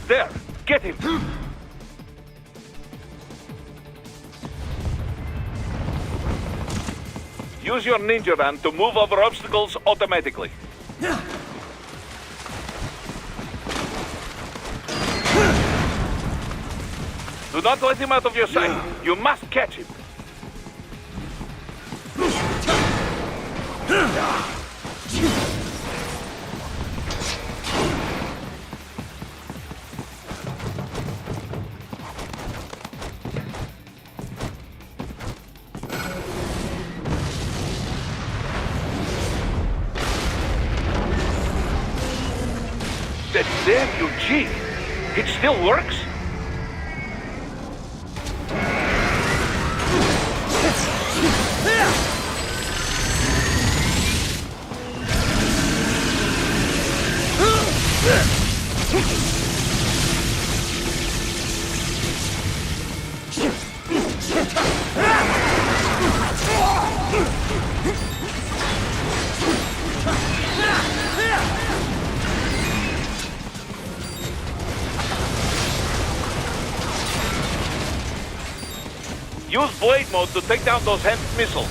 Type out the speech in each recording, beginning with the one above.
There! Get him! Use your ninja van to move over obstacles automatically. Do not let him out of your sight. You must catch him. That damn Eugene! It still works? Use blade mode to take down those hand missiles.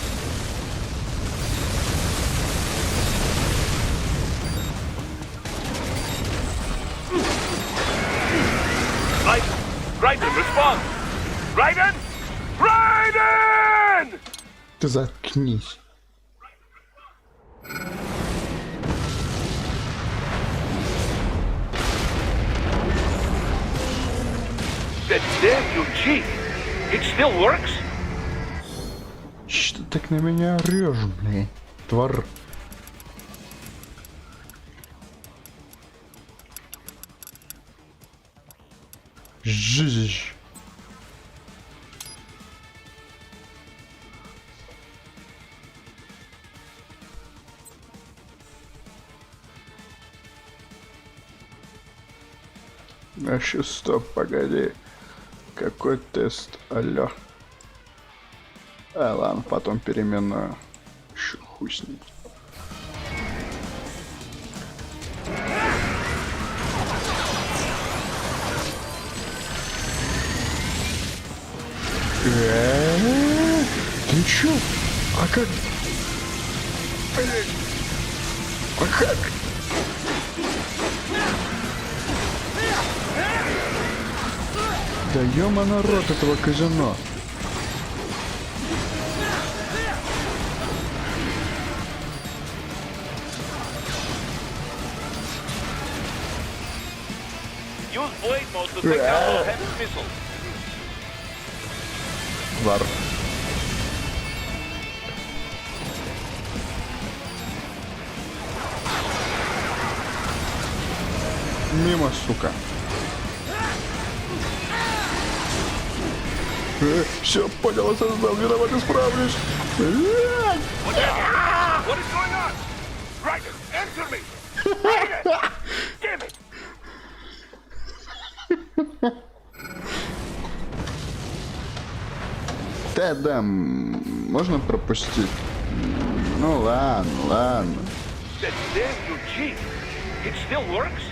Raiden, respond! Raiden! Raiden! Ты заткнись. That damn Eugene! It still works? Что ты так на меня орешь, блин? Тварь. Жизнь. Значит, стоп, погоди. Какой тест? Алло. Ладно, потом переименую. Еще хуй с ним. Ты чё? А как? Блин. А как? Да ёма рот этого казино. Use blade mode to take down those hand missiles. Твар. Мимо, сука. Все, понял, осознал, виноват, исправлюсь. What is going on? Raiden, answer me! Raiden! Damn it! Да, можно пропустить? Ну ладно. That damn Eugene! It still works?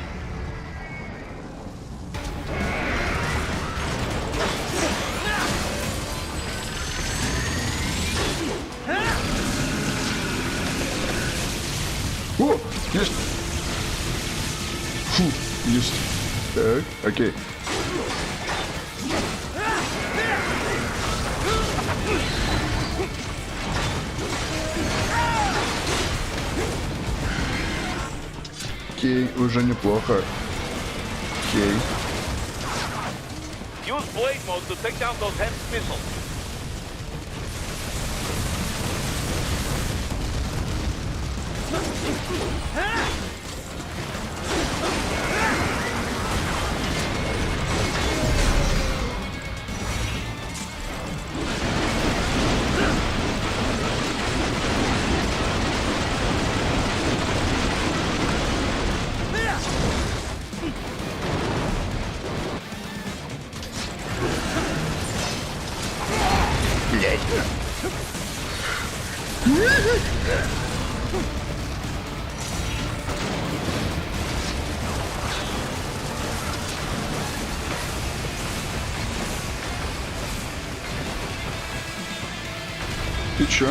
О, есть. Фу, есть. Так, окей. Окей, уже неплохо. Окей. Use blade mode to take down those hand missiles. чё?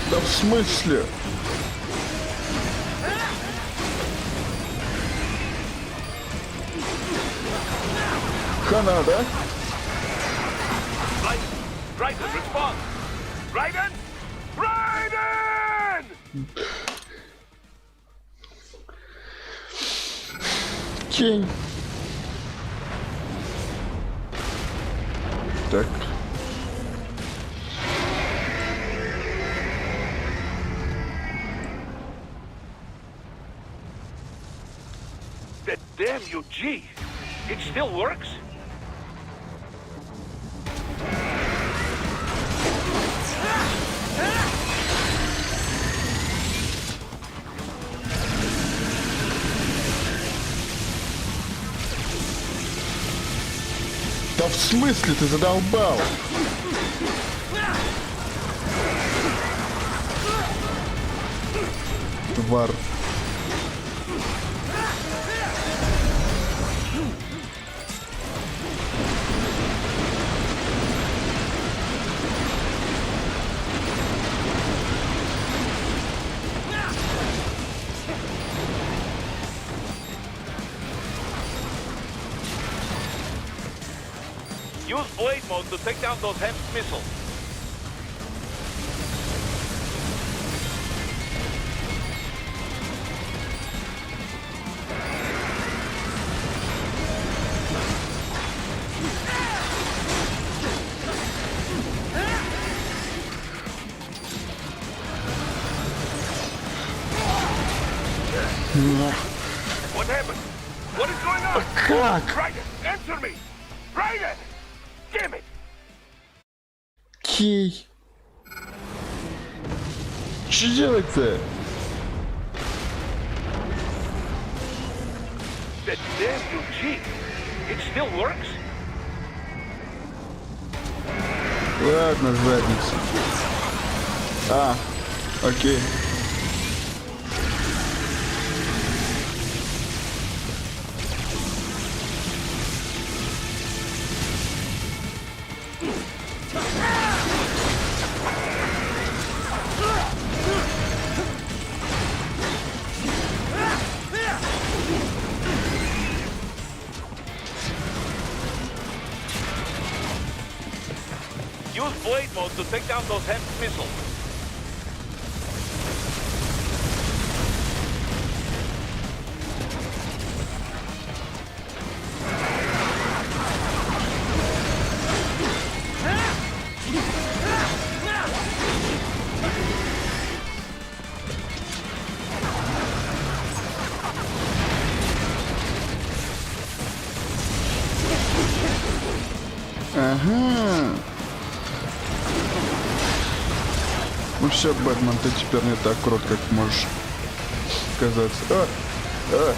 Да в смысле? Хана, да? Raiden, respond! Raiden! Raiden! Тень. Так. That damn UG! It still works? Да в смысле ты задолбал? Тварь. Use blade mode to take down those HEMS missiles. What happened? What is going on? Как? Raiden, answer me! Raiden! Damn it! Кей. Что делать-то? That damn UG! It still works? Ладно, задница. А, окей. Use blade mode to take down those HEMS missiles. Ага. Ну все, Бэтмен, ты теперь не так крут, как можешь казаться. А.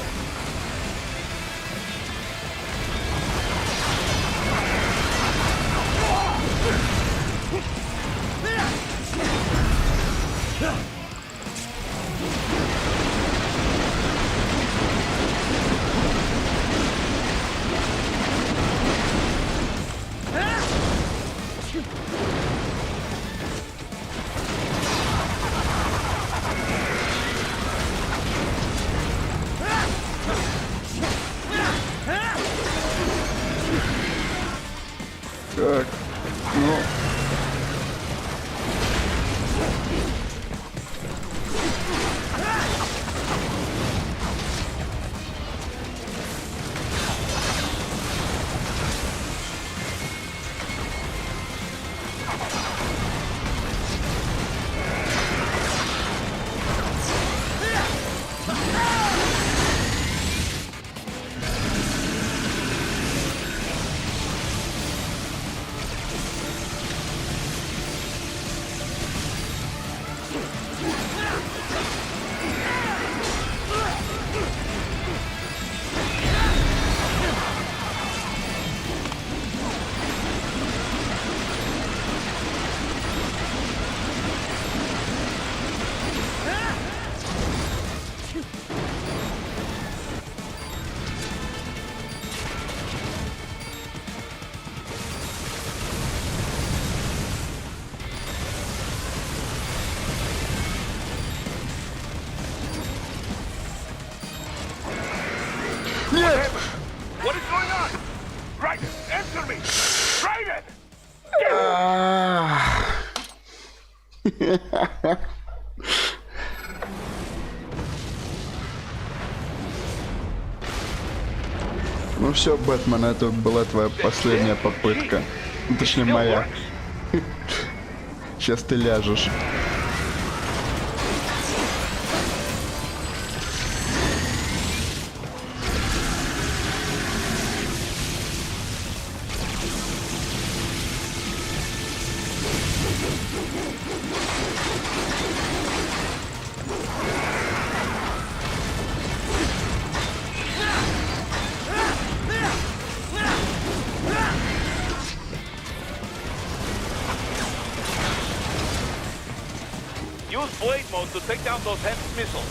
Ну все, Бэтмен, это была твоя последняя попытка. Ну, точнее, Still моя. works. Сейчас ты ляжешь. Use blade mode to take down those heavy missiles.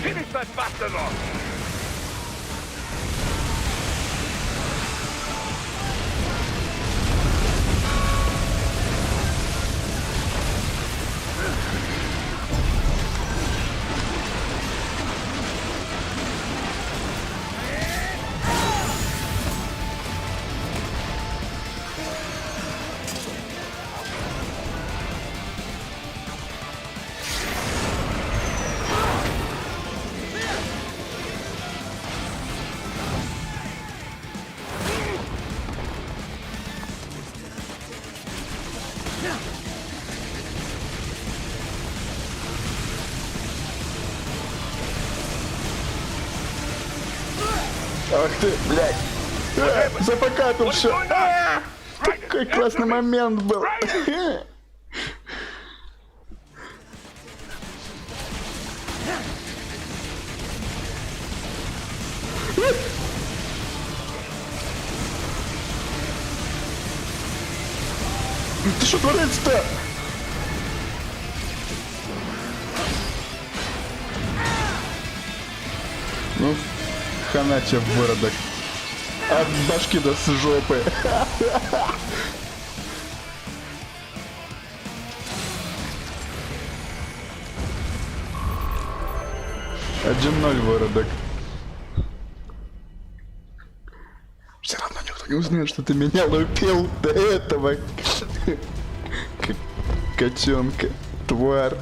Finish that bastard off! Ах ты, блядь. Запокапился. Какой классный момент был. Ты что творится-то? Ну, хана тебе, выродок. От башки до с жопы. Один ноль, выродок. Все равно никто не узнает, что ты меня лупил до этого. Котенка, тварь.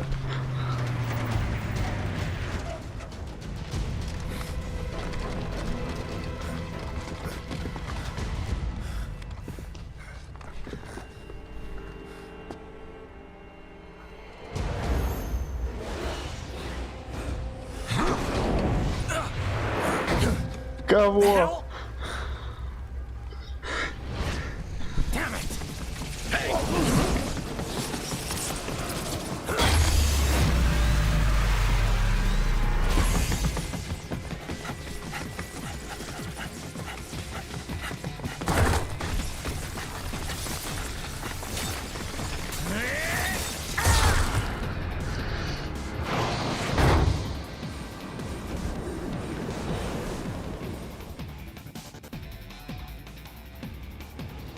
Кого?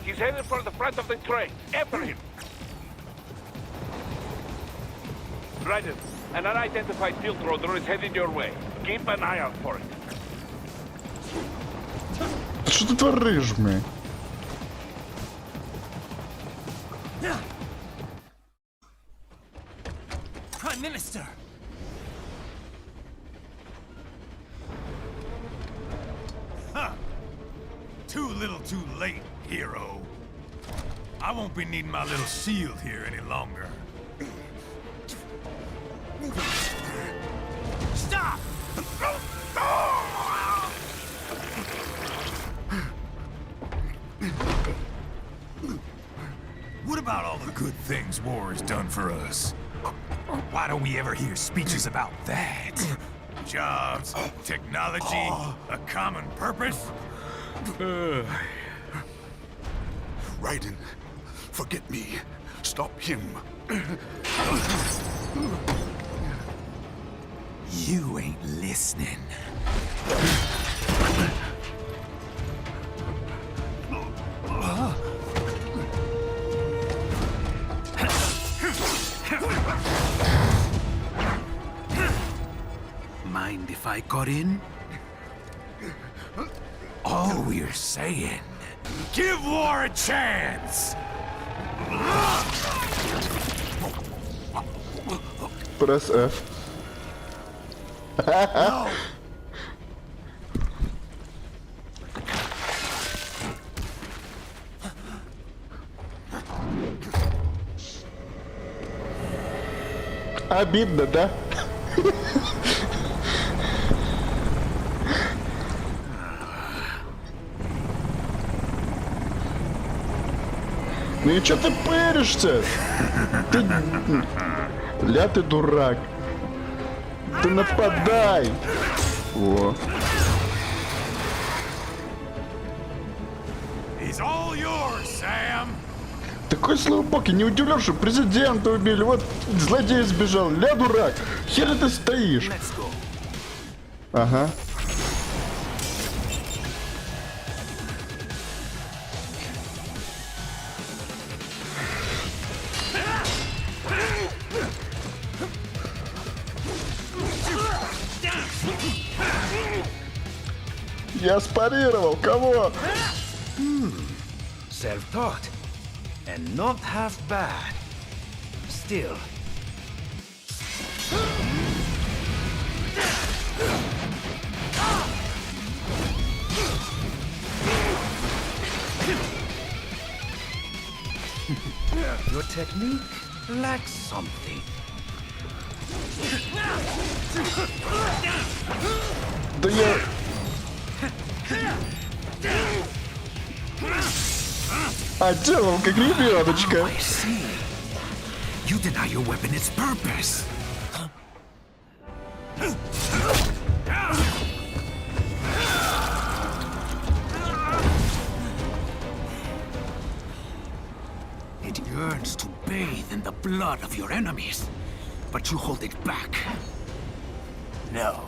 He's headed for the front of the train. After him. Raiden, an unidentified field roader is heading your way. Keep an eye out for it. Що ти твориш, ми? Prime Minister! Too little too late, hero. I won't be needing my little shield here any longer. Stop! What about all the good things war has done for us? Why don't we ever hear speeches about that? Jobs, technology, a common purpose? Raiden, forget me. Stop him. You ain't listening. Mind if I cut in? All we're saying, give war a chance! Press F. Обидно, да? Ну и чё ты пыришься? Ты... Ля, ты дурак. Ты нападай. О. He's all yours, Sam! Такой слабокий, не удивлен, что президента убили. Вот злодей сбежал. Ля, дурак. Хер ты стоишь? Ага. Я спарировал. Кого? Self-taught. And not half bad. Still. Your technique lacks something. Да я... А делал как ребеночка. I see. You deny your weapon its purpose. It yearns to bathe in the blood of your enemies, but you hold it back. No.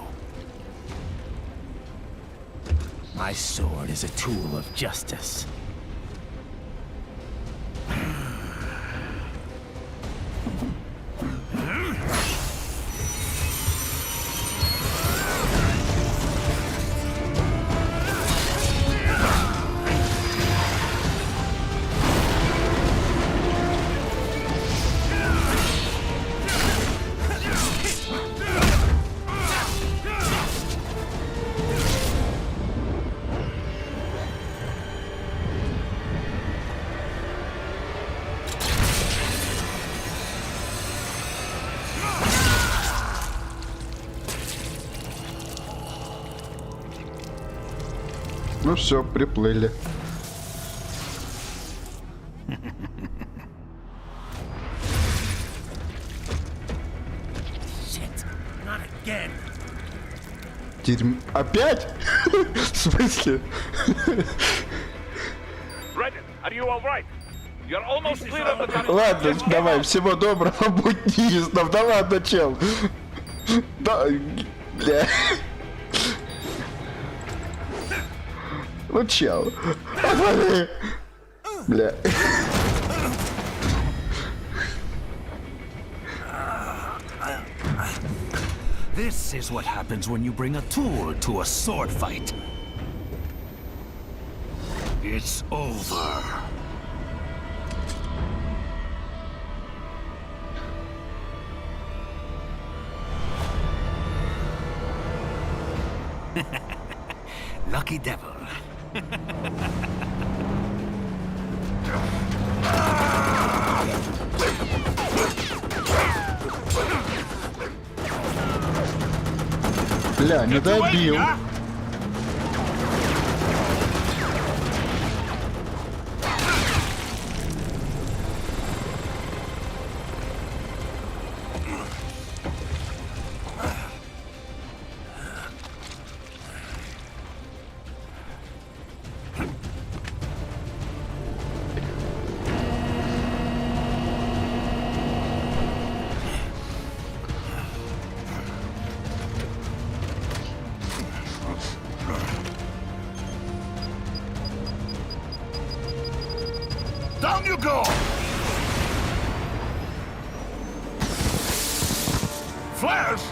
My sword is a tool of justice. Ну все, приплыли. Shit, not again. Опять? В смысле? Raiden, are you all right? You're almost clear of the tunnel. Ладно, давай, всего доброго, буддистов. Да ладно, чел. Да, бля. Ну, чел. Отвали. Бля. This is what happens when you bring a tool to a sword fight. It's over. Lucky devil. Бля, не добил. Down you go! Flares!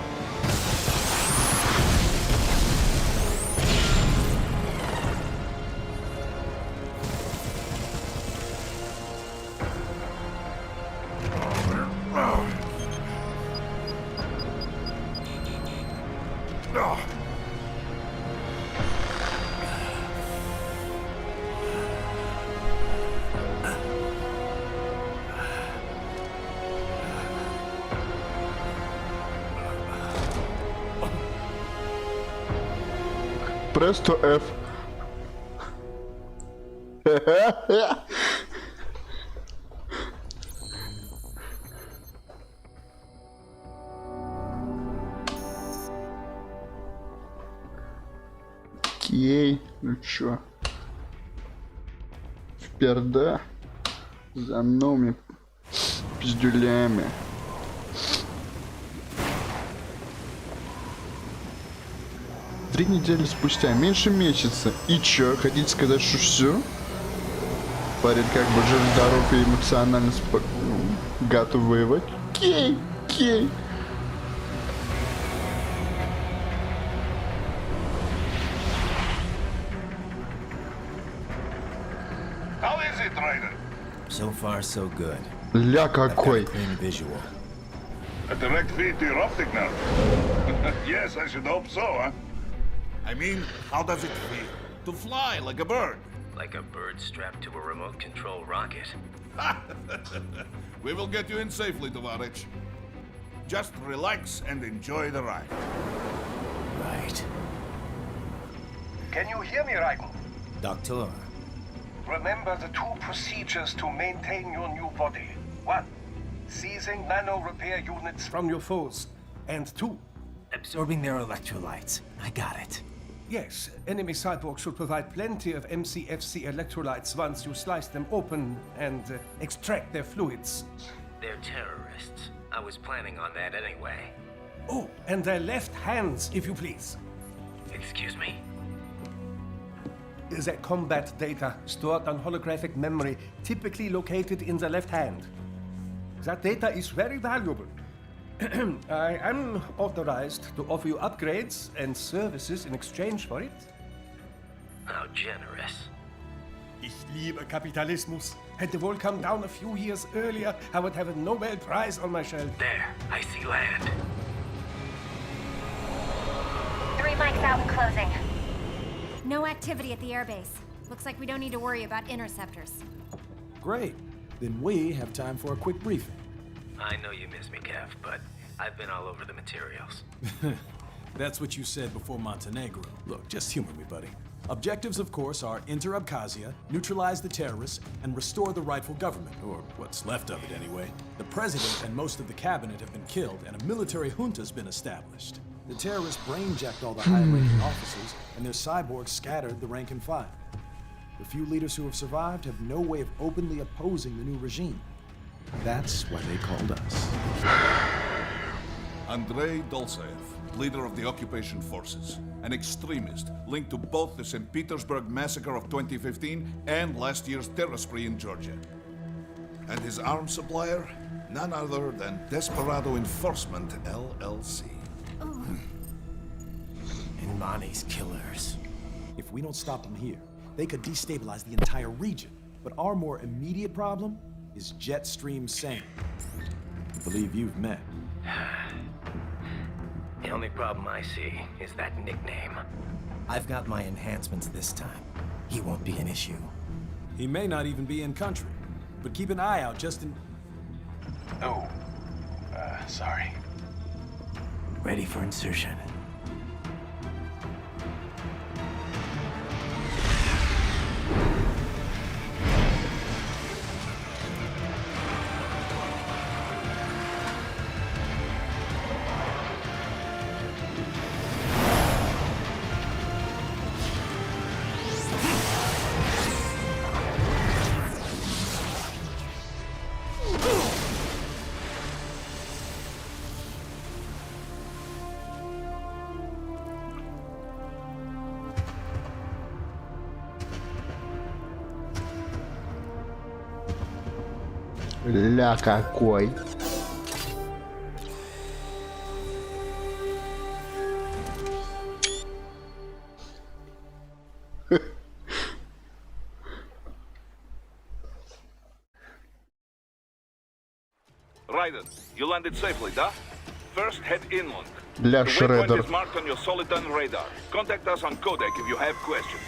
Press to F. Окей, ну чё? Вперда за мной пиздюлями. Три недели спустя, меньше месяца. И чё, хотите сказать, что все? Парень как бы жив-здоров и эмоционально готов воевать? Кей, кей. How is it, Ryder? So far, so good. Ля Got a какой. clean visual. A direct feed to your optic nerve. Yes, I should hope so, huh? I mean, how does it feel? To fly like a bird? Like a bird strapped to a remote control rocket. We will get you in safely, Tovarich. Just relax and enjoy the ride. Right. Can you hear me, Raiden? Doctor. Remember the two procedures to maintain your new body. 1. Seizing nano repair units from your foes. And 2. Absorbing their electrolytes. I got it. Yes, enemy cyborgs should provide plenty of MCFC electrolytes once you slice them open and extract their fluids. They're terrorists. I was planning on that anyway. Oh, and their left hands, if you please. Excuse me? Their combat data stored on holographic memory, typically located in the left hand. That data is very valuable. I am authorized to offer you upgrades and services in exchange for it. How generous. Ich liebe Kapitalismus. Had the world come down a few years earlier, I would have a Nobel Prize on my shelf. There, I see land. 3 mics out and closing. No activity at the airbase. Looks like we don't need to worry about interceptors. Great. Then we have time for a quick briefing. I know you miss me, Kev, but I've been all over the materials. That's what you said before Montenegro. Look, just humor me, buddy. Objectives, of course, are enter Abkhazia, neutralize the terrorists, and restore the rightful government, or what's left of it anyway. The president and most of the cabinet have been killed, and a military junta's been established. The terrorists brain-jacked all the high-ranking officers, and their cyborgs scattered the rank and file. The few leaders who have survived have no way of openly opposing the new regime. That's why they called us. Andrei Dolzaev, leader of the occupation forces, an extremist linked to both the St. Petersburg massacre of 2015 and last year's terror spree in Georgia. And his arms supplier? None other than Desperado Enforcement, LLC. And Mani's killers. If we don't stop them here, they could destabilize the entire region. But our more immediate problem is Jetstream Sane. I believe you've met. The only problem I see is that nickname. I've got my enhancements this time. He won't be an issue. He may not even be in country, but keep an eye out just in... Oh, sorry. Ready for insertion. Ля какой. Raiden, you landed safely, da? First, head inland. Ля The waypoint Шреддер. is marked on your Soliton radar. Contact us on Codec if you have questions.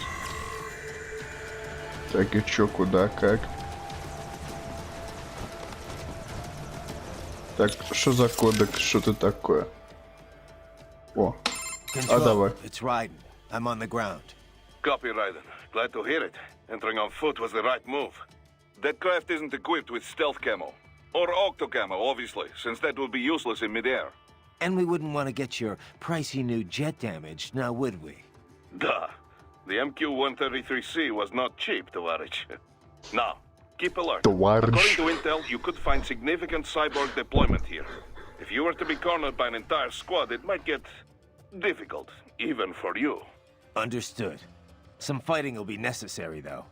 Так и чё, куда, как? Так, что за кодек, что это такое? О, а давай. It's Raiden. I'm on the ground. Copy, Raiden. Glad to hear it. Entering on foot was the right move. That craft isn't equipped with stealth camo. Or octo camo, obviously, since that would be useless in midair. And we wouldn't want to get your pricey new jet damaged, now would we? Duh. The MQ-133C was not cheap, Tovarich. Now, keep alert. Tovarich. According to intel, you could find significant cyborg deployment here. If you were to be cornered by an entire squad, it might get difficult, even for you. Understood. Some fighting will be necessary, though.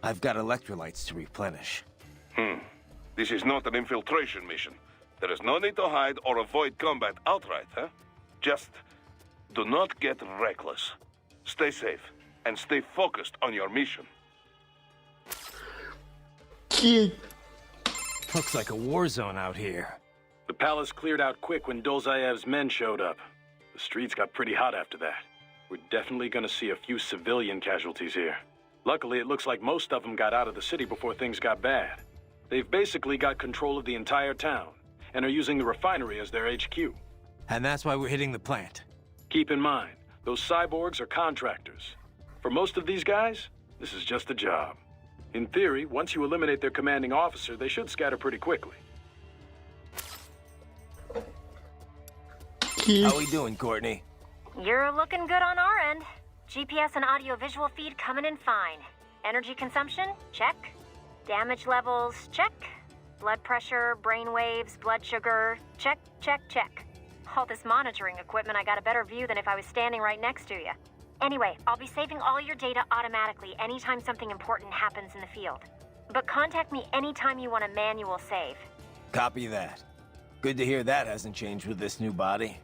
I've got electrolytes to replenish. This is not an infiltration mission. There is no need to hide or avoid combat outright, huh? Just do not get reckless. Stay safe and stay focused on your mission. Looks like a war zone out here. The palace cleared out quick when Dolzayev's men showed up. The streets got pretty hot after that. We're definitely gonna see a few civilian casualties here. Luckily, it looks like most of them got out of the city before things got bad. They've basically got control of the entire town, and are using the refinery as their HQ. And that's why we're hitting the plant. Keep in mind, those cyborgs are contractors. For most of these guys, this is just a job. In theory, once you eliminate their commanding officer, they should scatter pretty quickly. How we doing, Courtney? You're looking good on our end. GPS and audio-visual feed coming in fine. Energy consumption? Check. Damage levels? Check. Blood pressure, brain waves, blood sugar? Check, check, check. All this monitoring equipment, I got a better view than if I was standing right next to you. Anyway, I'll be saving all your data automatically anytime something important happens in the field. But contact me anytime you want a manual save. Copy that. Good to hear that hasn't changed with this new body.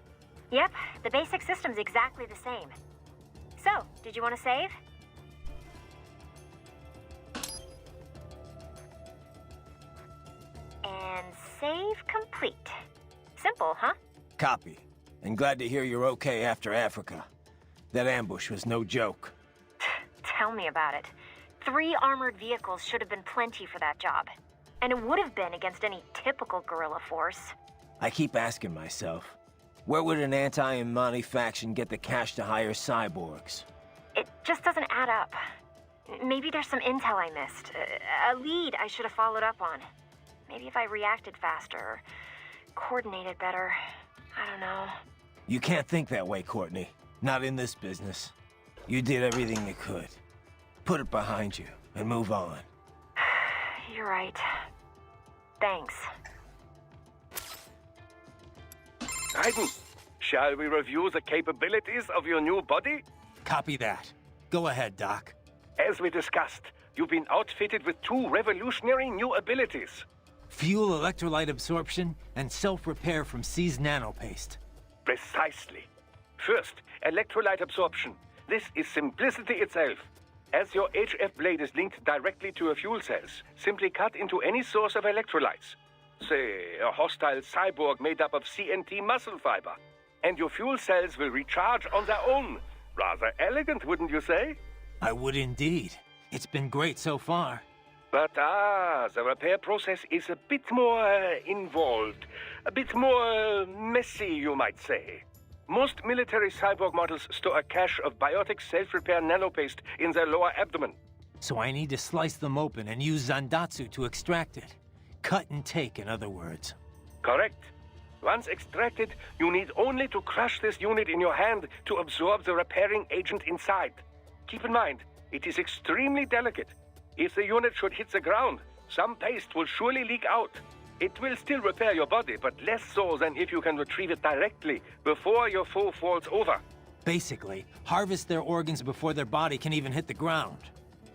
Yep, the basic system's exactly the same. So, did you want to save? And save complete. Simple, huh? Copy. And glad to hear you're okay after Africa. That ambush was no joke. Tell me about it. 3 armored vehicles should have been plenty for that job. And it would have been against any typical guerrilla force. I keep asking myself, where would an anti-Imani faction get the cash to hire cyborgs? It just doesn't add up. Maybe there's some intel I missed. A lead I should have followed up on. Maybe if I reacted faster, or coordinated better. I don't know. You can't think that way, Courtney. Not in this business. You did everything you could. Put it behind you and move on. You're right. Thanks. Raiden, shall we review the capabilities of your new body? Copy that. Go ahead, Doc. As we discussed, you've been outfitted with 2 revolutionary new abilities. Fuel electrolyte absorption and self-repair from C's nanopaste. Precisely. First, electrolyte absorption. This is simplicity itself. As your HF blade is linked directly to your fuel cells, simply cut into any source of electrolytes. Say, a hostile cyborg made up of CNT muscle fiber. And your fuel cells will recharge on their own. Rather elegant, wouldn't you say? I would indeed. It's been great so far. But the repair process is a bit more involved. A bit more messy, you might say. Most military cyborg models store a cache of biotic self-repair nanopaste in their lower abdomen. So I need to slice them open and use Zandatsu to extract it. Cut and take, in other words. Correct. Once extracted, you need only to crush this unit in your hand to absorb the repairing agent inside. Keep in mind, it is extremely delicate. If the unit should hit the ground, some paste will surely leak out. It will still repair your body, but less so than if you can retrieve it directly before your foe falls over. Basically, harvest their organs before their body can even hit the ground.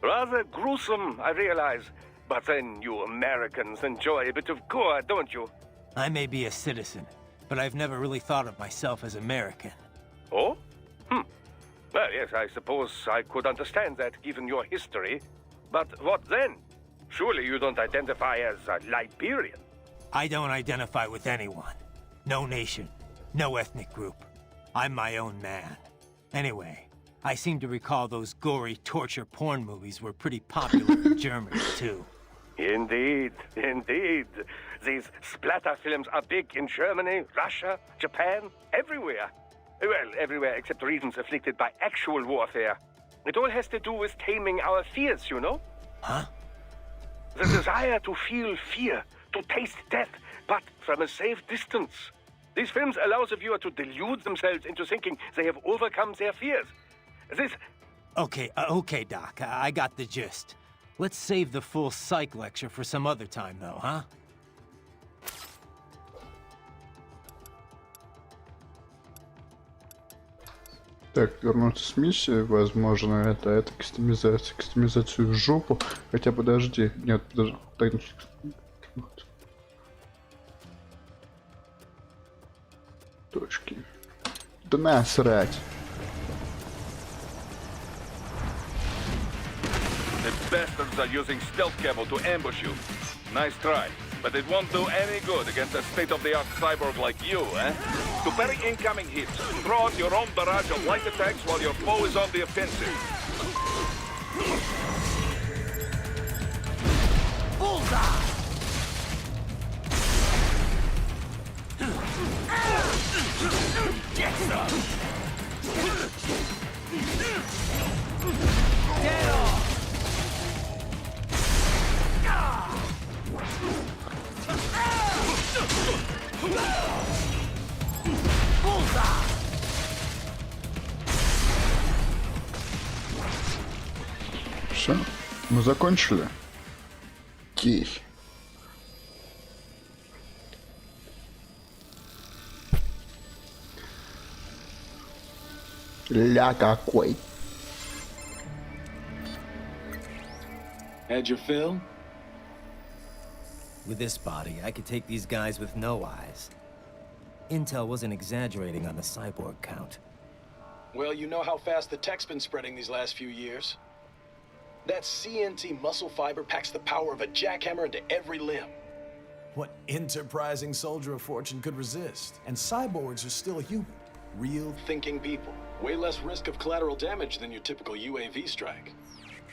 Rather gruesome, I realize. But then you Americans enjoy a bit of gore, don't you? I may be a citizen, but I've never really thought of myself as American. Oh? Well, yes, I suppose I could understand that given your history. But what then? Surely you don't identify as a Liberian. I don't identify with anyone. No nation, no ethnic group. I'm my own man. Anyway, I seem to recall those gory torture porn movies were pretty popular in Germany, too. Indeed, indeed. These splatter films are big in Germany, Russia, Japan, everywhere. Well, everywhere except regions afflicted by actual warfare. It all has to do with taming our fears, you know? Huh? The desire to feel fear, to taste death, but from a safe distance. These films allow the viewer to delude themselves into thinking they have overcome their fears. This... Okay, Doc, I got the gist. Let's save the full psych lecture for some other time, though, huh? Так, вернуться с миссии, возможно, это кастомизацию в жопу. Хотя подожди, нет, подожди. Так, точки. Да насрать. The bastards are using stealth camo to ambush you. Nice try, but it won't do any good against a state-of-the-art cyborg like you, eh? To parry incoming hits, throw out your own barrage of light attacks while your foe is on the offensive. Bullseye! Get some! Get off! Bullseye! Все, мы закончили. Окей. Ля какой. Had your fill? With this body, I could take these guys with no eyes. Intel wasn't exaggerating on the cyborg count. Well, you know how fast the tech's been spreading these last few years. That CNT muscle fiber packs the power of a jackhammer into every limb. What enterprising soldier of fortune could resist? And cyborgs are still human. Real, thinking people. Way less risk of collateral damage than your typical UAV strike.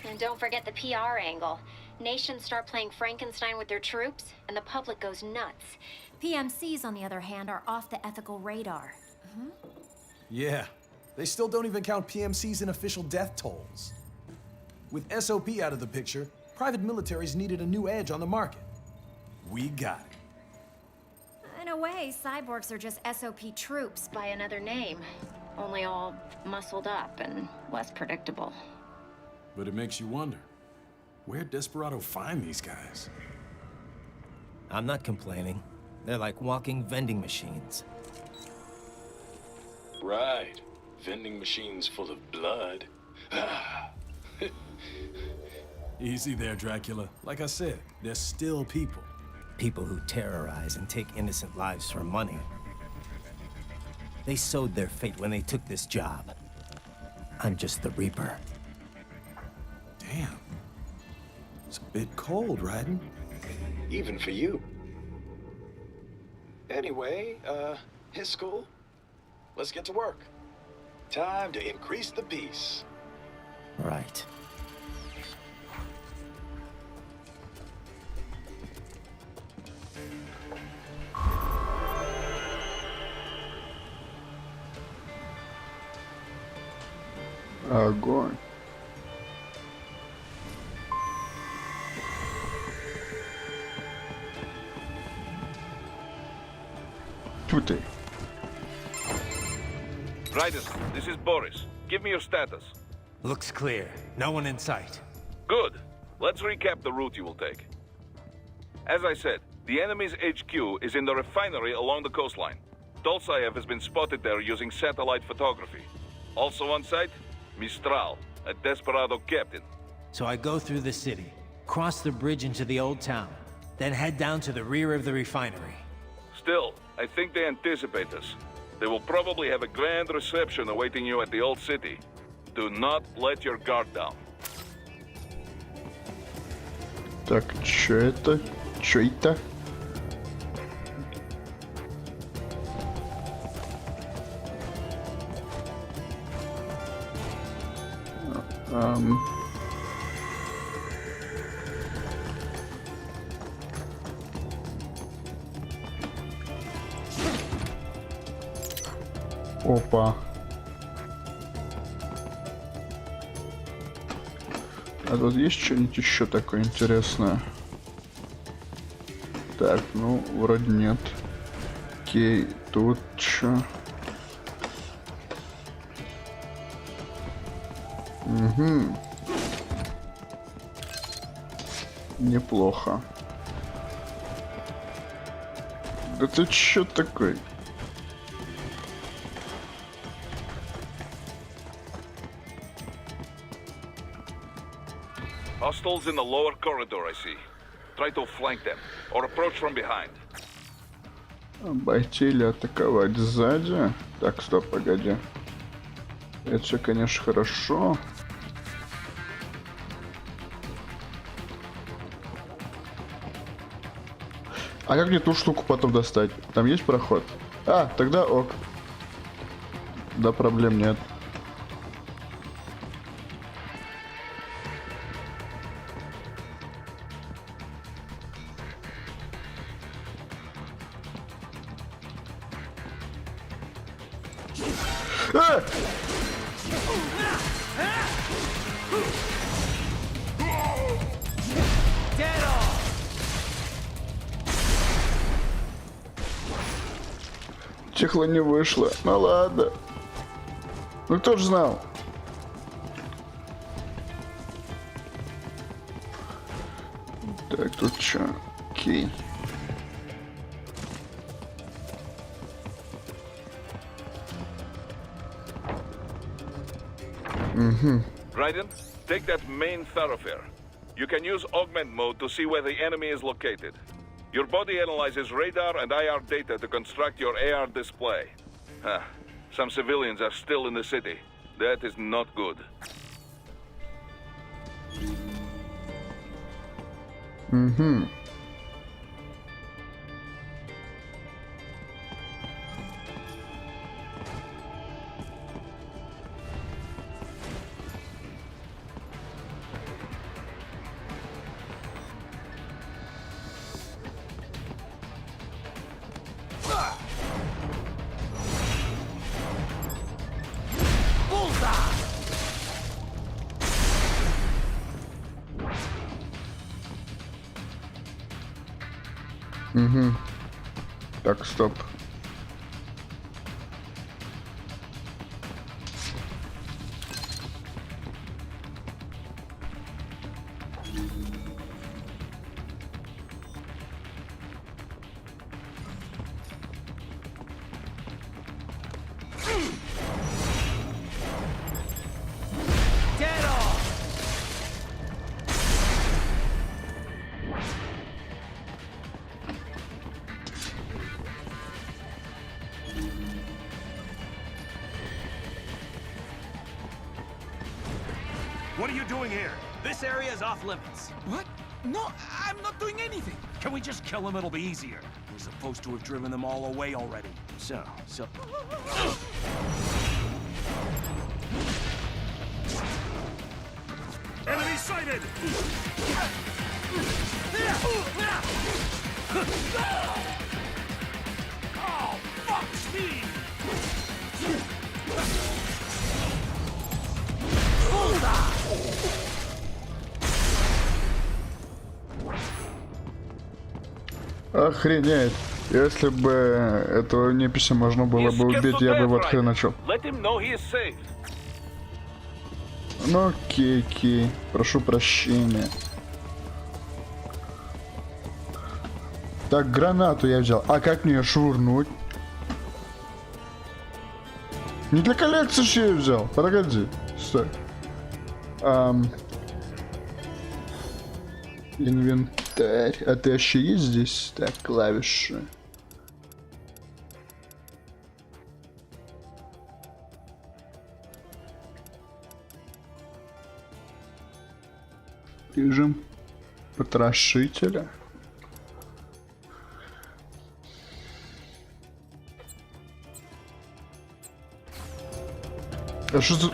And don't forget the PR angle. Nations start playing Frankenstein with their troops, and the public goes nuts. PMCs, on the other hand, are off the ethical radar. Yeah, they still don't even count PMCs in official death tolls. With SOP out of the picture, private militaries needed a new edge on the market. We got it. In a way, cyborgs are just SOP troops by another name. Only all muscled up and less predictable. But it makes you wonder, where'd Desperado find these guys? I'm not complaining. They're like walking vending machines. Right. Vending machines full of blood. Easy there, Dracula. Like I said, they're still people. People who terrorize and take innocent lives for money. They sowed their fate when they took this job. I'm just the Reaper. Damn. It's a bit cold, Raiden. Even for you. Anyway, his school? Let's get to work. Time to increase the peace. Right. Огонь. Тут ты. Raiden, this is Boris. Give me your status. Looks clear. No one in sight. Good. Let's recap the route you will take. As I said, the enemy's HQ is in the refinery along the coastline. Dolzaev has been spotted there using satellite photography. Also on site, Mistral, a desperado captain. So I go through the city, cross the bridge into the old town, then head down to the rear of the refinery. Still, I think they anticipate us. They will probably have a grand reception awaiting you at the old city. Do not let your guard down. Так, чё это? Чё это? Опа. А тут есть что-нибудь еще такое интересное? Так, ну, вроде нет. Окей, тут что? Угу. Неплохо. Да ты чё такой? Hostiles in the lower corridor, I see. Try to flank them, or approach from behind. Обойти или атаковать сзади? Так, стоп, погоди. Это все, конечно, хорошо. А как мне ту штуку потом достать? Там есть проход? А, тогда ок. Да, проблем нет. Чехла не вышло. Ну ладно. Ну кто ж знал? Так, тут что? Окей. Raiden, take that main thoroughfare. You can use augment mode to see where the enemy is located. Your body analyzes radar and IR data to construct your AR display. Some civilians are still in the city. That is not good. Так, стоп. What are you doing here? This area is off limits. What? No, I'm not doing anything. Can we just kill them? It'll be easier. We're supposed to have driven them all away already. So... Enemy sighted! Oh, fuck speed! Охренеть. Если бы этого неписи можно было бы убить, я бы его отхреначил. Let him know he is safe. Ну окей, окей. Прошу прощения. Так, гранату я взял. А как мне ее швырнуть? Не для коллекции же я ее взял. Погоди. Стой. Инвентарь. А ты вообще есть здесь? Так, клавиши. Режим потрошителя. А что за...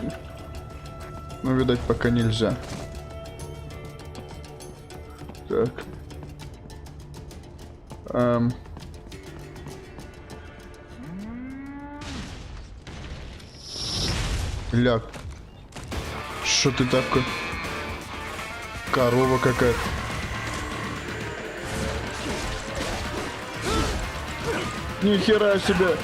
Ну, видать, пока нельзя. Так. Ля. Что ты такой? Корова какая-то. Ни хера себе.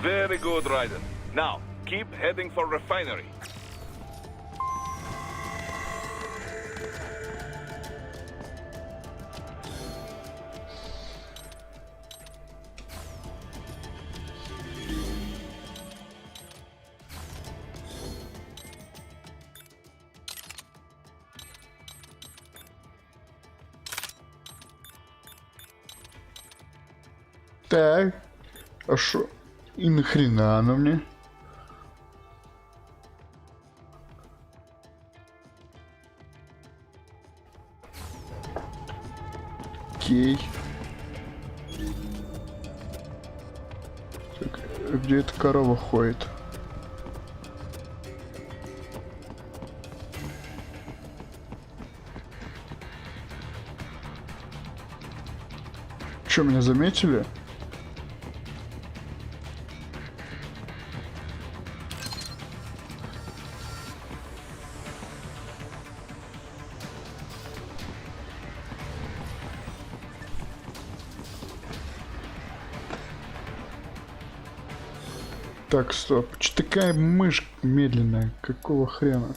Very good, Raiden. Now, keep heading for refinery. Так. А шо? И нахрена она мне? Окей. Так, где эта корова ходит? Чё, меня заметили? Так, стоп. Че такая мышь медленная? Какого хрена?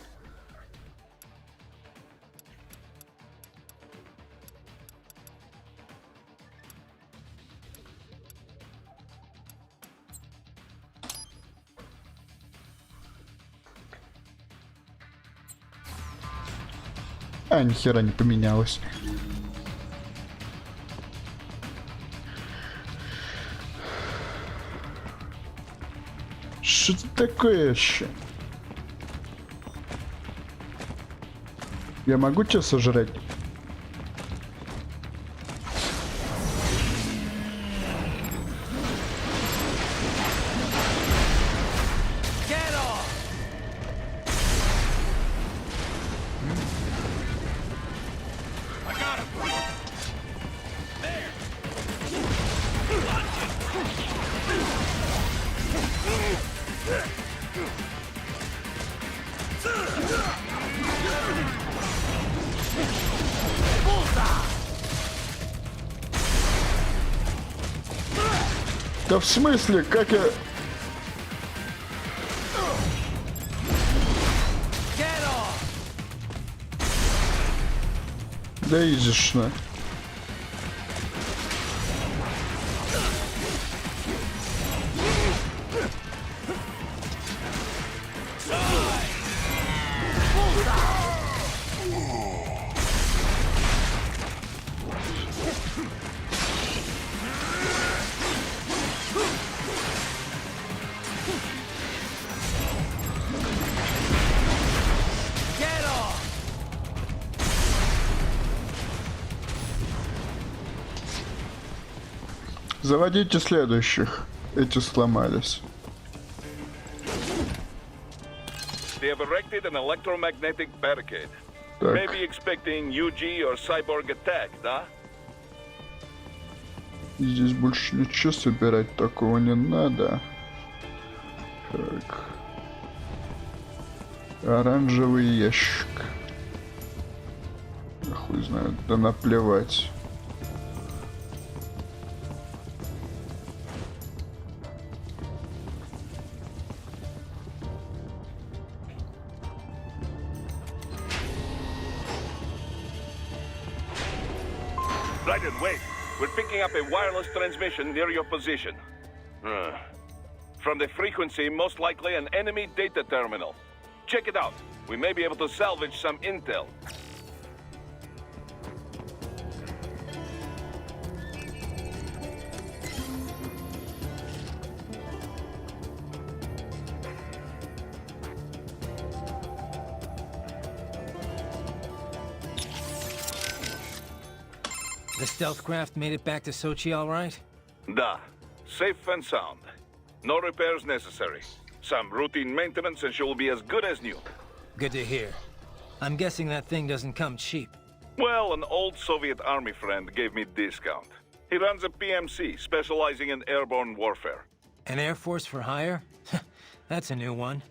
А, ни хера не поменялось. Что это такое вообще? Я могу тебя сожрать? Да в смысле, как я... Да изишно. Заводите следующих. Эти сломались. They have erected an electromagnetic barricade. Так. Maybe expecting UG or cyborg attack, да? Здесь больше ничего собирать такого не надо. Так. Оранжевый ящик. Да хуй знает, да наплевать. Raiden, wait. We're picking up a wireless transmission near your position. From the frequency, most likely an enemy data terminal. Check it out. We may be able to salvage some intel. The stealth craft made it back to Sochi all right? Da. Safe and sound. No repairs necessary. Some routine maintenance and she will be as good as new. Good to hear. I'm guessing that thing doesn't come cheap. Well, an old Soviet army friend gave me discount. He runs a PMC, specializing in airborne warfare. An Air Force for hire? That's a new one.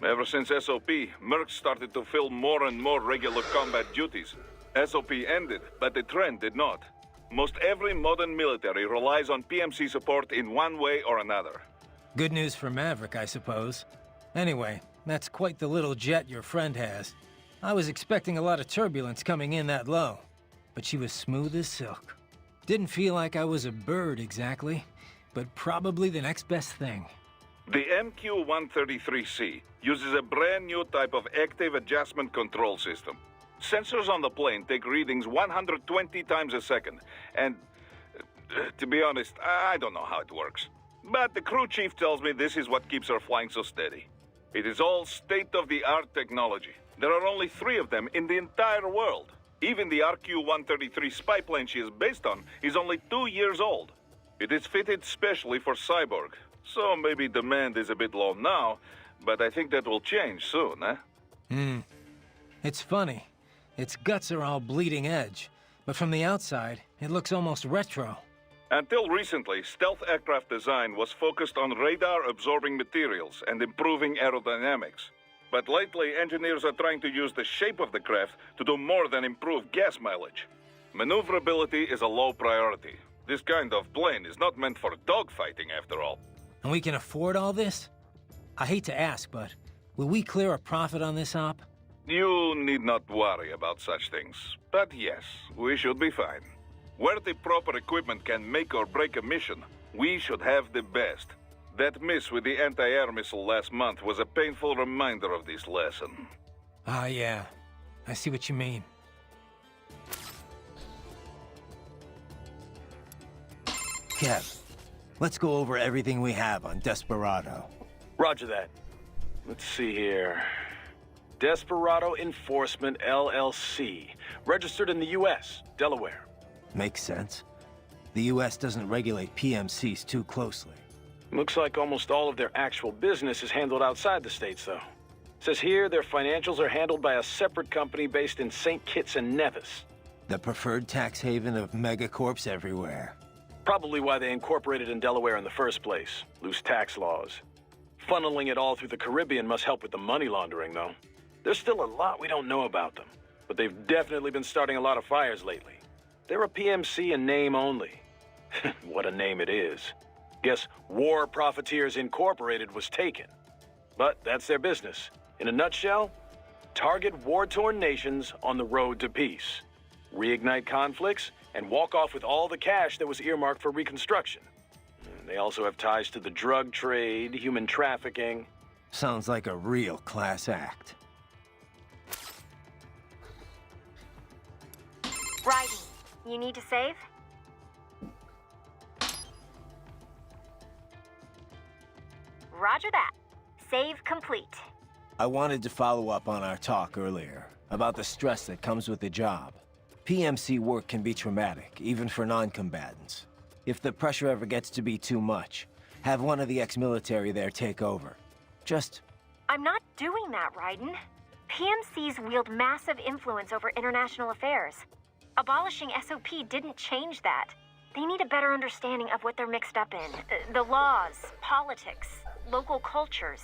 Ever since SOP, Merc started to fill more and more regular combat duties. SOP ended, but the trend did not. Most every modern military relies on PMC support in one way or another. Good news for Maverick, I suppose. Anyway, that's quite the little jet your friend has. I was expecting a lot of turbulence coming in that low, but she was smooth as silk. Didn't feel like I was a bird exactly, but probably the next best thing. The MQ-133C uses a brand new type of active adjustment control system. Sensors on the plane take readings 120 times a second, and to be honest, I don't know how it works. But the crew chief tells me this is what keeps her flying so steady. It is all state-of-the-art technology. There are only 3 of them in the entire world. Even the RQ-133 spy plane she is based on is only 2 years old. It is fitted specially for Cyborg, so maybe demand is a bit low now, but I think that will change soon, eh? It's funny. Its guts are all bleeding edge, but from the outside, it looks almost retro. Until recently, stealth aircraft design was focused on radar-absorbing materials and improving aerodynamics. But lately, engineers are trying to use the shape of the craft to do more than improve gas mileage. Maneuverability is a low priority. This kind of plane is not meant for dogfighting, after all. And we can afford all this? I hate to ask, but will we clear a profit on this op? You need not worry about such things. But yes, we should be fine. Where the proper equipment can make or break a mission, we should have the best. That miss with the anti-air missile last month was a painful reminder of this lesson. Ah, yeah. I see what you mean. Kev, let's go over everything we have on Desperado. Roger that. Let's see here. Desperado Enforcement, LLC. Registered in the U.S., Delaware. Makes sense. The U.S. doesn't regulate PMCs too closely. Looks like almost all of their actual business is handled outside the States, though. Says here their financials are handled by a separate company based in St. Kitts and Nevis. The preferred tax haven of megacorps everywhere. Probably why they incorporated in Delaware in the first place. Loose tax laws. Funneling it all through the Caribbean must help with the money laundering, though. There's still a lot we don't know about them, but they've definitely been starting a lot of fires lately. They're a PMC in name only. What a name it is. Guess War Profiteers Incorporated was taken. But that's their business. In a nutshell, target war-torn nations on the road to peace. Reignite conflicts, and walk off with all the cash that was earmarked for reconstruction. They also have ties to the drug trade, human trafficking. Sounds like a real class act. Raiden, you need to save? Roger that. Save complete. I wanted to follow up on our talk earlier about the stress that comes with the job. PMC work can be traumatic, even for non-combatants. If the pressure ever gets to be too much, have one of the ex-military there take over. Just... I'm not doing that, Raiden. PMCs wield massive influence over international affairs. Abolishing SOP didn't change that. They need a better understanding of what they're mixed up in. The laws, politics, local cultures.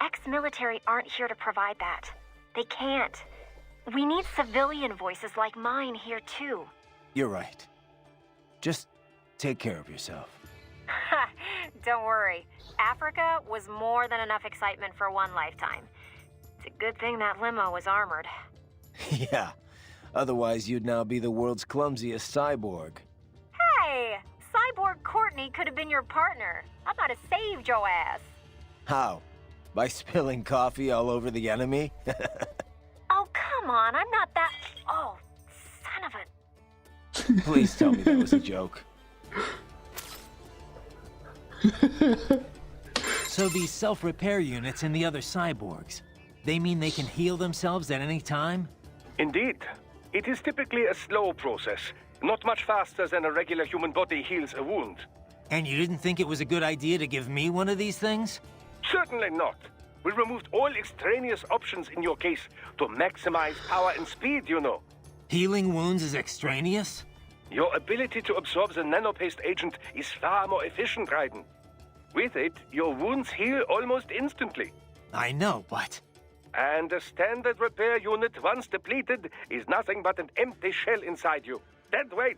Ex-military aren't here to provide that. They can't. We need civilian voices like mine here too. You're right. Just take care of yourself. Don't worry. Africa was more than enough excitement for one lifetime. It's a good thing that limo was armored. Yeah. Otherwise, you'd now be the world's clumsiest cyborg. Hey! Cyborg Courtney could have been your partner. I might have saved your ass. How? By spilling coffee all over the enemy? Oh, come on. I'm not that... Oh, son of a... Please tell me that was a joke. So these self-repair units and the other cyborgs, they mean they can heal themselves at any time? Indeed. It is typically a slow process, not much faster than a regular human body heals a wound. And you didn't think it was a good idea to give me one of these things? Certainly not. We removed all extraneous options in your case to maximize power and speed, you know. Healing wounds is extraneous? Your ability to absorb the nanopaste agent is far more efficient, Raiden. With it, your wounds heal almost instantly. I know, but... And a standard repair unit, once depleted, is nothing but an empty shell inside you. Dead weight.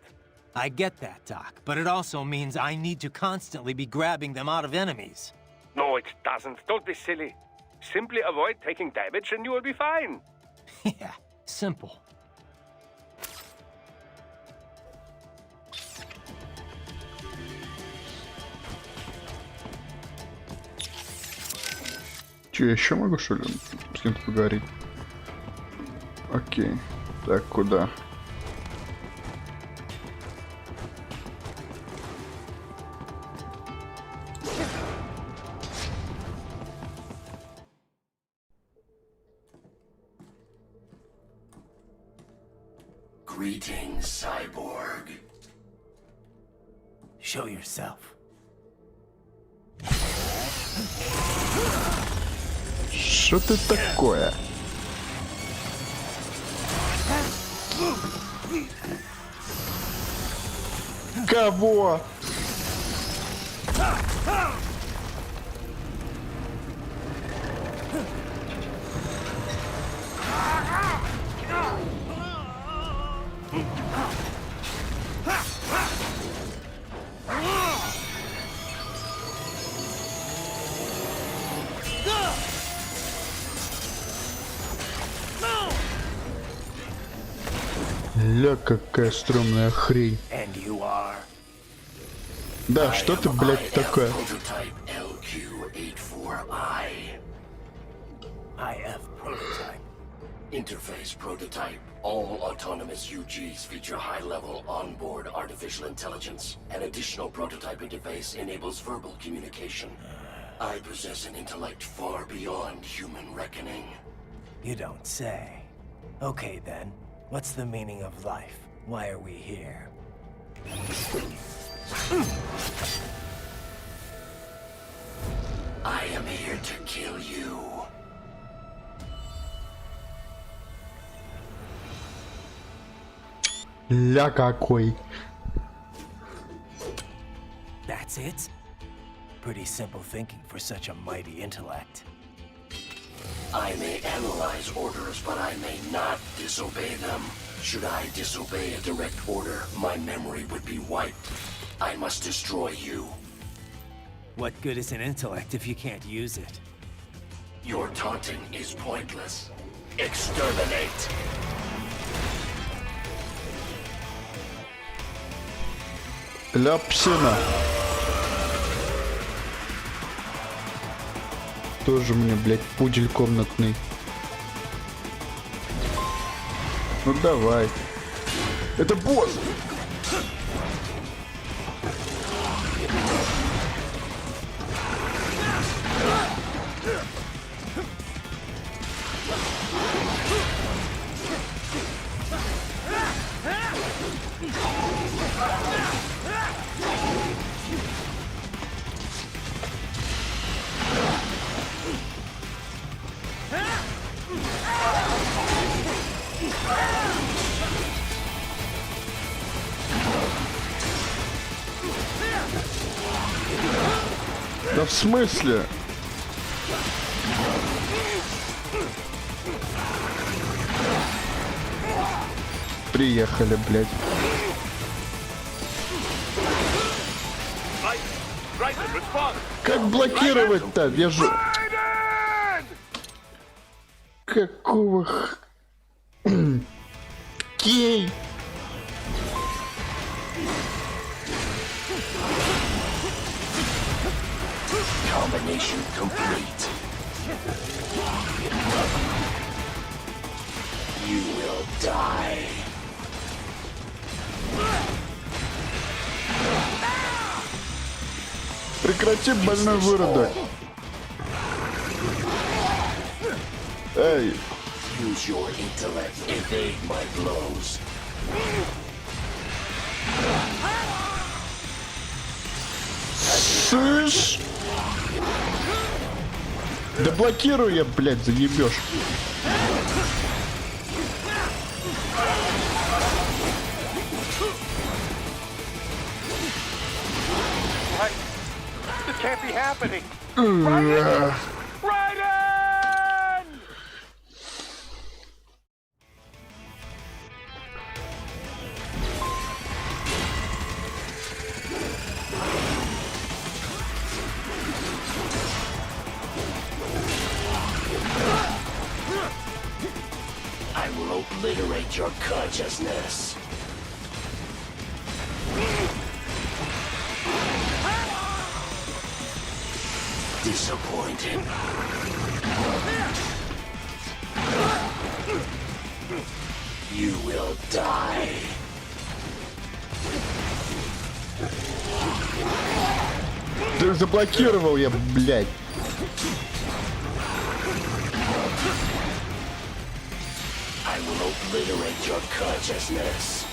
I get that, Doc, but it also means I need to constantly be grabbing them out of enemies. No, it doesn't. Don't be silly. Simply avoid taking damage and you will be fine. Yeah, simple. Че, я еще могу, что ли, с кем-то поговорить? Окей. Так, куда? Greetings, cyborg. Show yourself. Что ты такое? Кого? Ля, какая стрёмная хрень. Да, что ты, блядь, такое? IF prototype. Interface prototype. All autonomous UGs feature high-level onboard artificial intelligence. An additional prototype interface enables verbal communication. I possess an intellect far beyond human reckoning. You don't say. Okay then, what's the meaning of life? Why are we here? I am here to kill you. Ля какой. That's it? Pretty simple thinking for such a mighty intellect. I may analyze orders, but I may not disobey them. Should I disobey a direct order, my memory would be wiped. I must destroy you. What good is an intellect if you can't use it? Your taunting is pointless. Exterminate! Ля псина. Тоже мне, блядь, пудель комнатный. Ну давай. Это босс! Да в смысле? Приехали, блядь. Как блокировать-то? Я же... Какого х... Кей! Combination complete. You will die. Прекрати, больной выродок. Эй. Use your intellect. Evade my blows. Слышь? Да блокирую я, блядь, заебешь. This can't be happening. Raiden! Raiden! I will obliterate your consciousness. Disappointed. You will die. Да заблокировал я, блядь. I will obliterate your consciousness.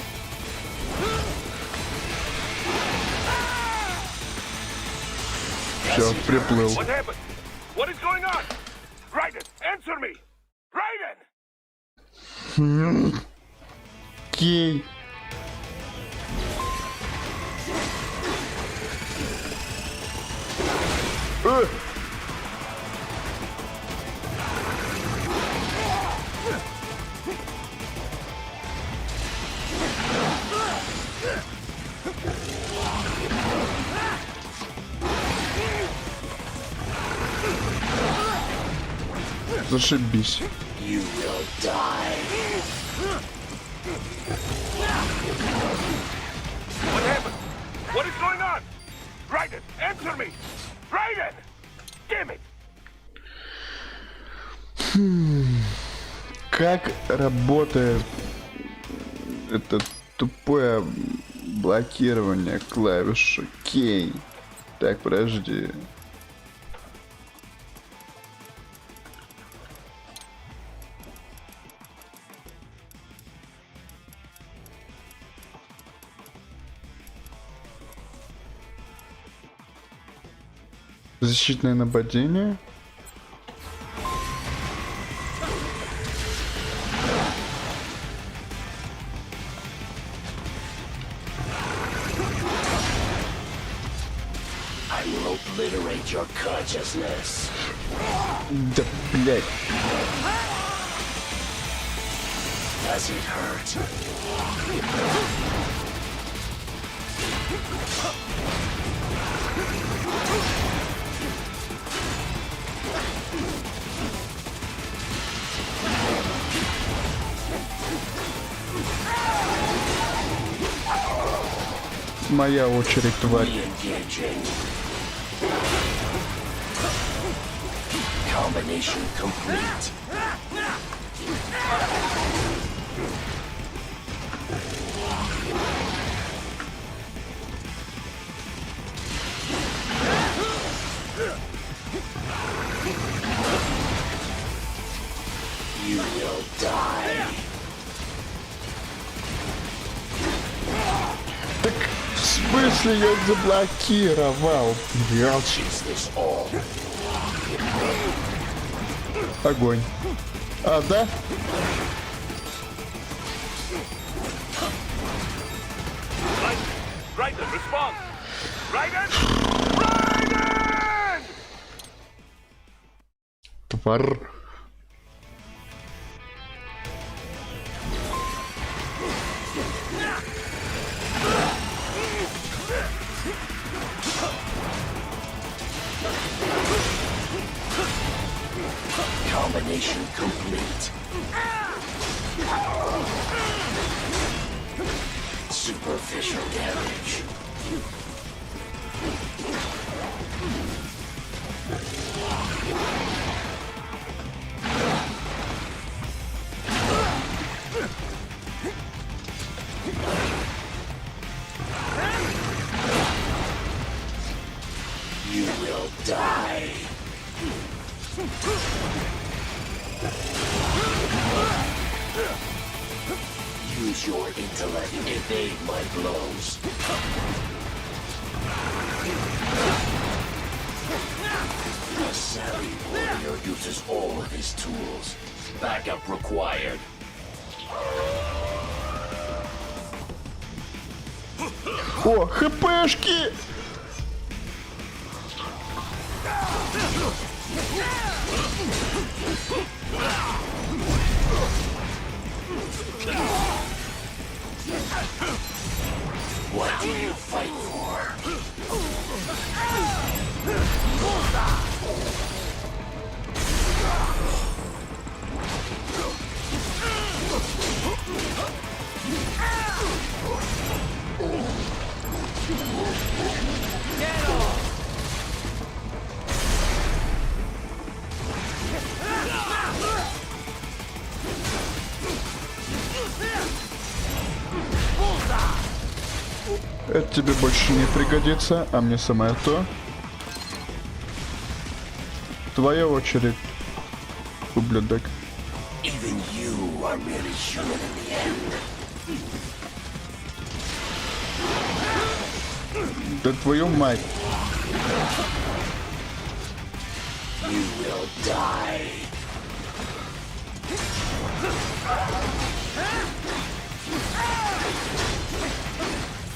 Все, приплыл. What happened? What is going on? Raiden, answer me! Raiden! Кей. Зашибись. You will die. What happened? What is going on? Raiden, answer me! Raiden! Damn it! Как работает это тупое блокирование клавиши Кей? Так, подожди. Защитное нападение. I will obliterate your consciousness. Да, блядь. Does it hurt? Моя очередь, тварь. Re-engaging. Combination complete. You will die. Так, в смысле я заблокировал? Блядь. Is this all? Огонь. А, да? Raiden, respond! Raiden! Raiden! Тварь. Combination complete. Superficial damage. You will die. Use your intellect, evade my blows. A savvy warrior uses all of his tools. Backup required. О, хпшки! What do you fight for? Это тебе больше не пригодится, а мне самое то. Твоя очередь, ублюдок. Even you are merely human in the end. Да твою мать. You will die.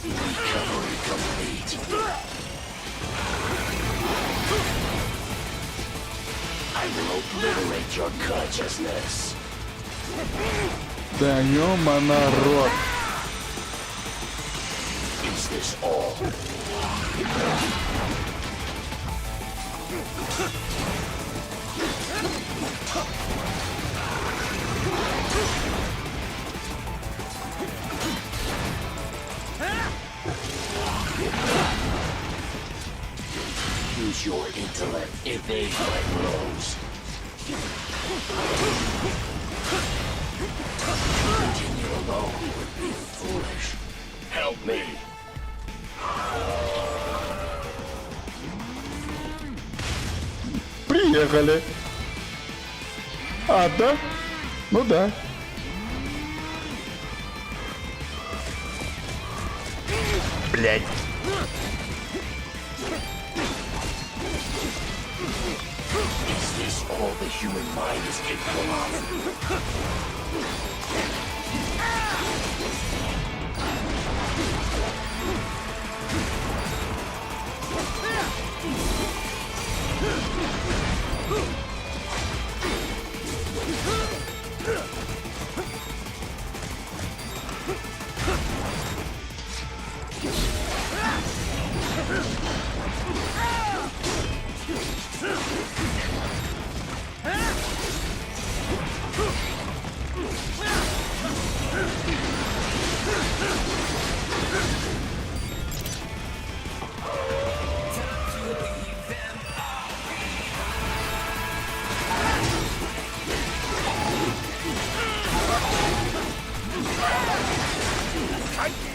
Recovery complete. I will obliterate your consciousness. Да ёма народ. Is this all? Use your intellect, evade my blows. Continue alone would be foolish. Help me. Приехали. А, да? Ну да. Блять. all the human mind is capable of.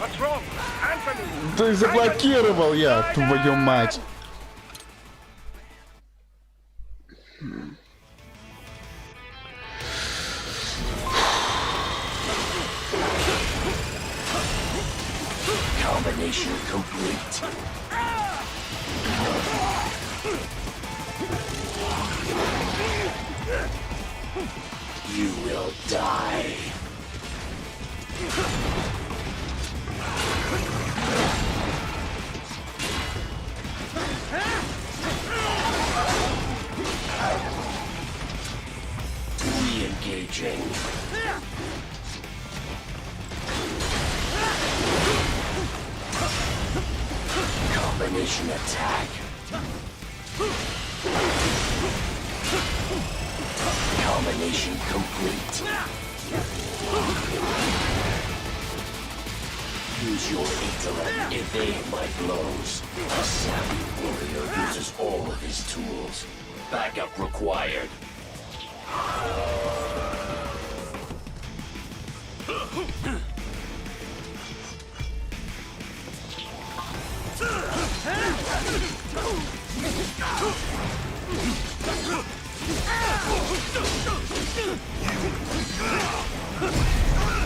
What's wrong? Anthony! Да заблокировал я, твою мать. Combination complete. You will die. Re-engaging. Combination attack. Combination complete. Use your intellect, evade my blows. A savvy warrior uses all of his tools. Backup required.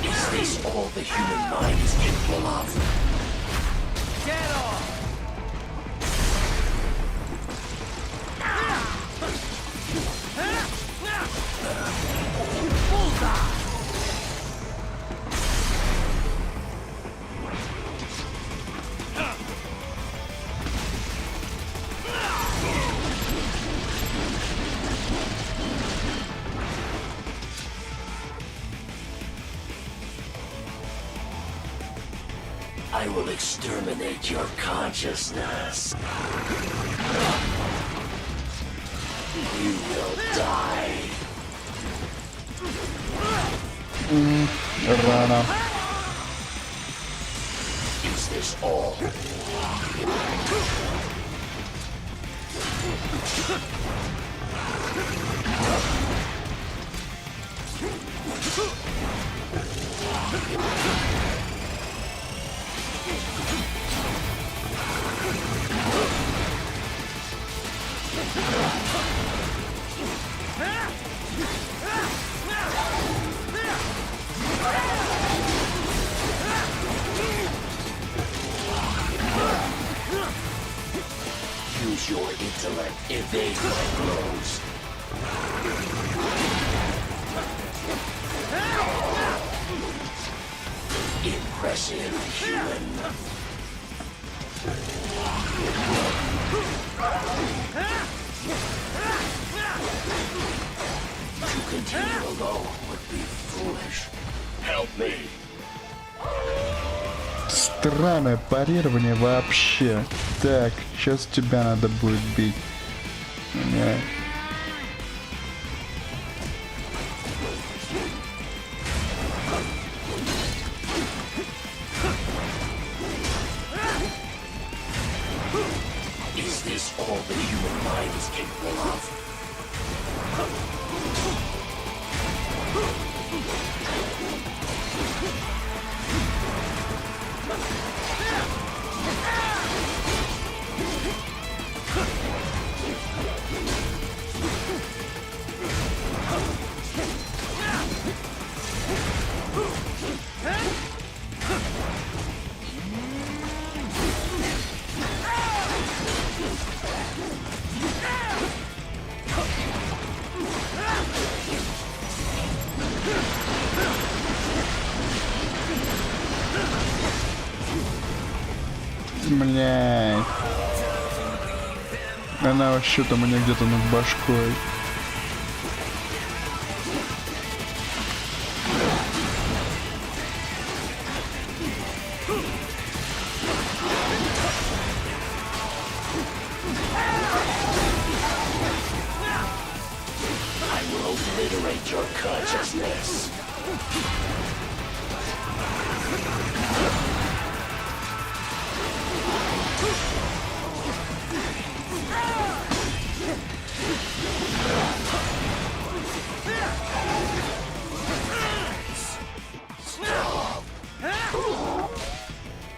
Is this all the human mind is capable of? Get off! Bullseye! I will exterminate your consciousness. You will die. Рано. Is this all? Use your intellect, evade my blows. Impressive, human. To continue alone would be foolish. Help me. Странное парирование вообще. Так, сейчас тебя надо будет бить. Нет. Is this all the human mind is capable of? Блядь. Она вообще там у меня где-то над башкой. I will obliterate your consciousness.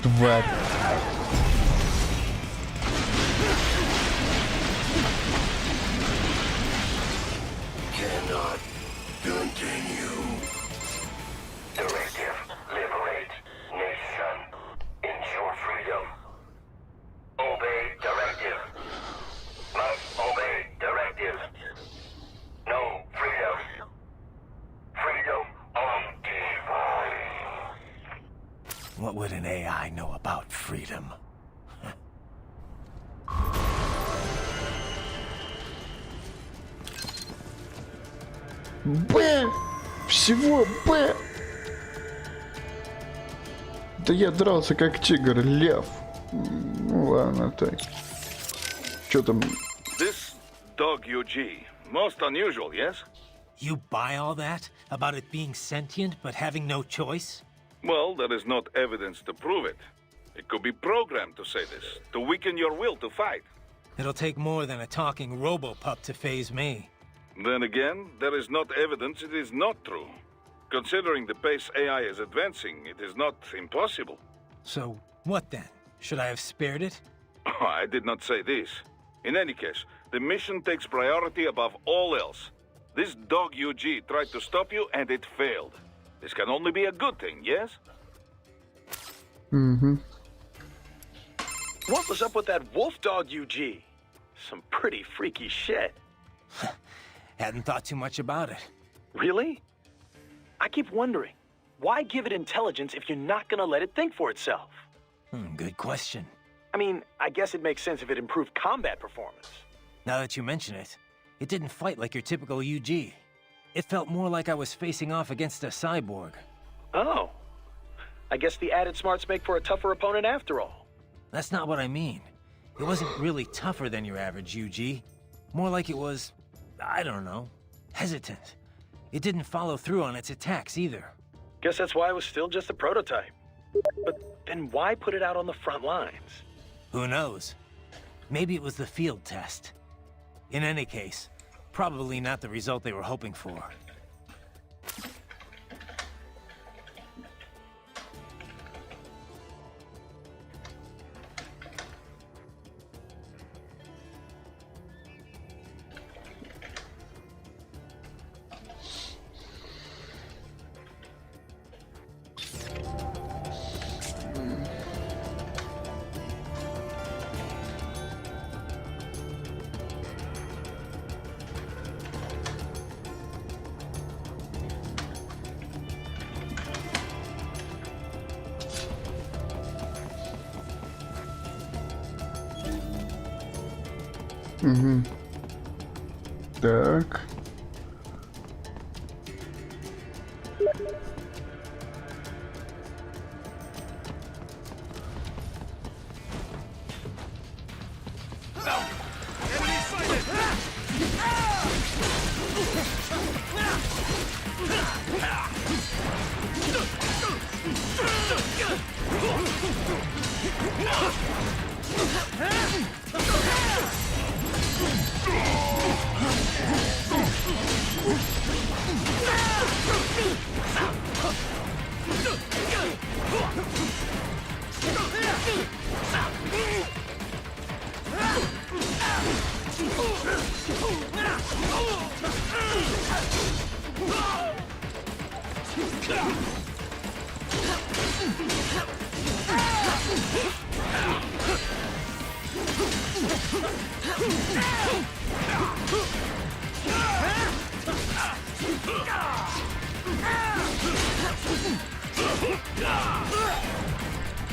Тварь. Cannot continue. Directive, liberate nation. Ensure freedom. Obey directive. Must obey directive. No freedom. Freedom on device. What would an AI know about freedom? Б! Всего Б! Да я дрался как тигр, лев. Ну ладно, так. Чё там? This dog UG, most unusual, yes? You buy all that? About it being sentient but having no choice? Well, there is not evidence to prove it. It could be programmed to say this, to weaken your will to fight. It'll take more than a talking robo-pup to phase me. Then again, there is not evidence it is not true. Considering the pace AI is advancing, it is not impossible. So, what then? Should I have spared it? I did not say this. In any case, the mission takes priority above all else. This dog UG tried to stop you and it failed. This can only be a good thing, yes? Mm-hmm. What was up with that wolf dog UG? Some pretty freaky shit. Hadn't thought too much about it. Really? I keep wondering, why give it intelligence if you're not gonna let it think for itself? Good question. I mean, I guess it makes sense if it improved combat performance. Now that you mention it, it didn't fight like your typical UG. It felt more like I was facing off against a cyborg. Oh. I guess the added smarts make for a tougher opponent after all. That's not what I mean. It wasn't really tougher than your average UG. More like it was, I don't know, hesitant. It didn't follow through on its attacks either. Guess that's why it was still just a prototype. But then why put it out on the front lines? Who knows? Maybe it was the field test. In any case, probably not the result they were hoping for. Угу. Так.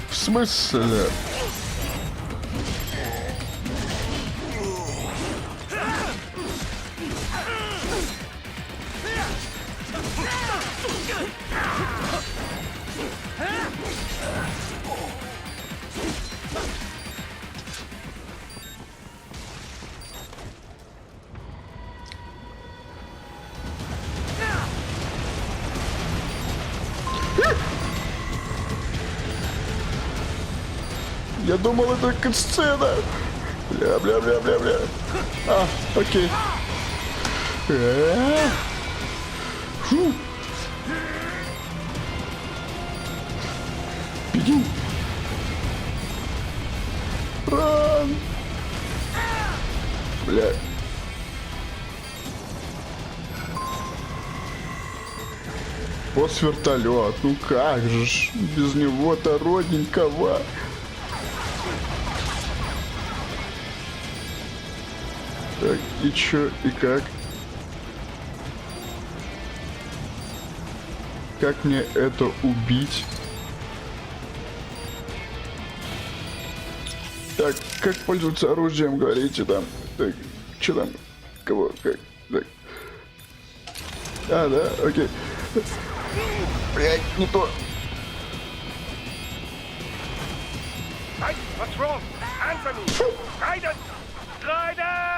В смысле? Я думал, это катсцена. Бля. А, окей. Фу. Беги. Ран. Бля. Босс-вертолет. Ну как же ж без него-то родненького. Так, и чё, и как? Как мне это убить? Так, как пользоваться оружием, говорите там? Так, чё там? Кого? Как? Так. А, да? Окей. Блять, не то. Hey, what's wrong? Answer me! Raiden! Raiden!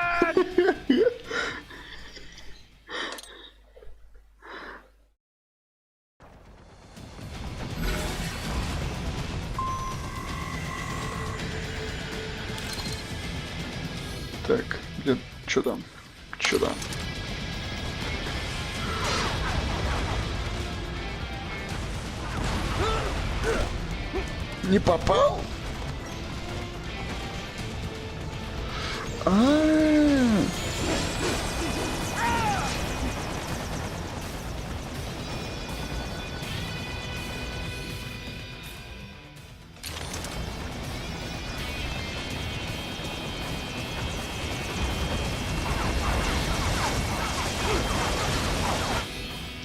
Так, где, чё там? Чё там? Не попал?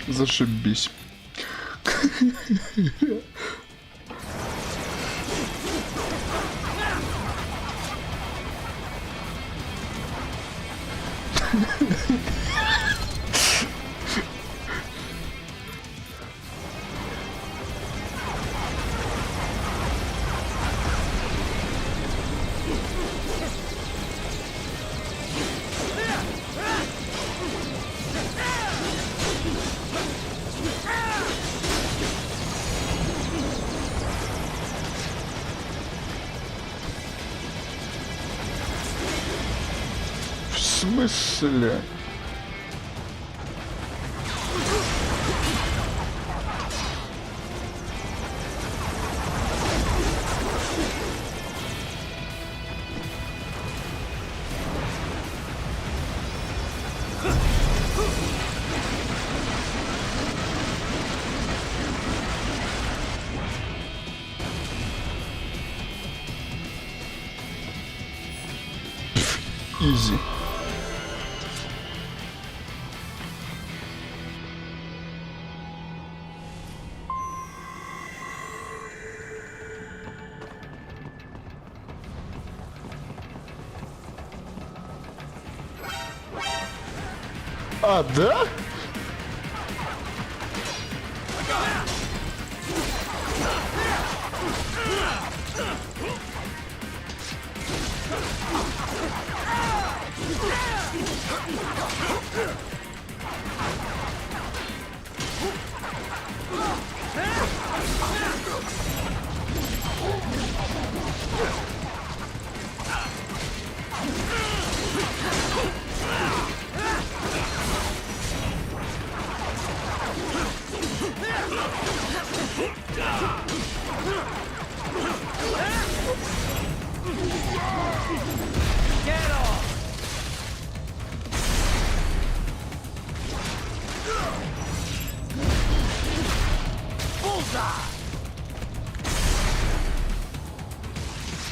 Зашибись. В смысле? Изи. А, да?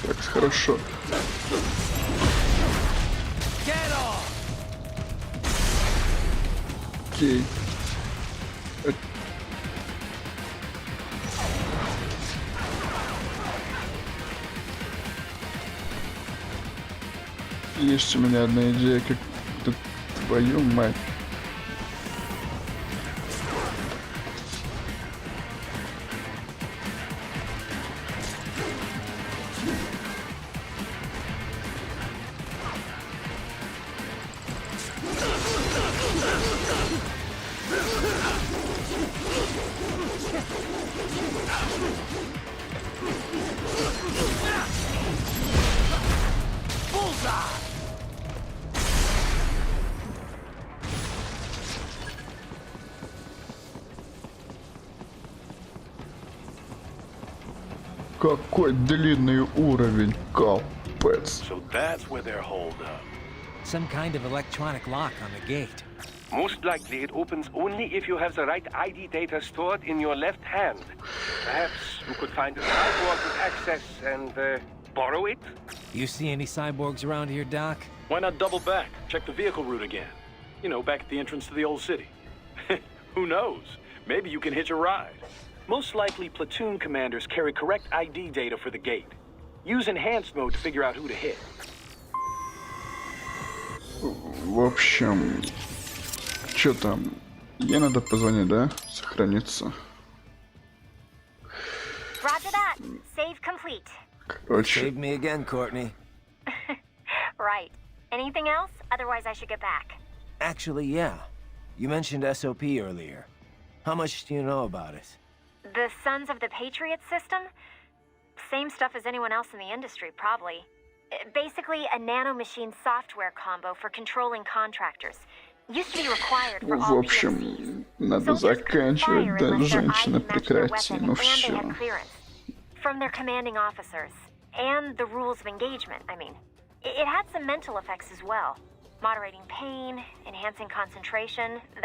Так, хорошо. Окей. Есть у меня одна идея, как тут твою мать. Какой длинный уровень, капец. So that's where they're holed up. Some kind of electronic lock on the gate. Most likely it opens only if you have the right ID data stored in your left hand. Perhaps you could find a cyborg with access and borrow it? You see any cyborgs around here, Doc? Why not double back? Check the vehicle route again. You know, back at the entrance to the old city. Who knows? Maybe you can hitch a ride. Most likely, platoon commanders carry correct ID data for the gate. Use enhanced mode to figure out who to hit. В общем, что там? Ей надо позвонить, да? Сохраниться. Roger that. Save complete. Короче. Save me again, Courtney. Right. Anything else? Otherwise, I should get back. Actually, yeah. You mentioned SOP earlier. How much do you know about it? The Sons of the Patriot system? Same stuff as anyone else in the industry, probably. Basically, a nanomachine software combo for controlling contractors. Used to be required for all В общем, надо заканчивать, да, женщина, прекрати, ну все. From their commanding officers. And the rules of engagement, I mean. It had some mental effects as well. Moderating pain, enhancing concentration, that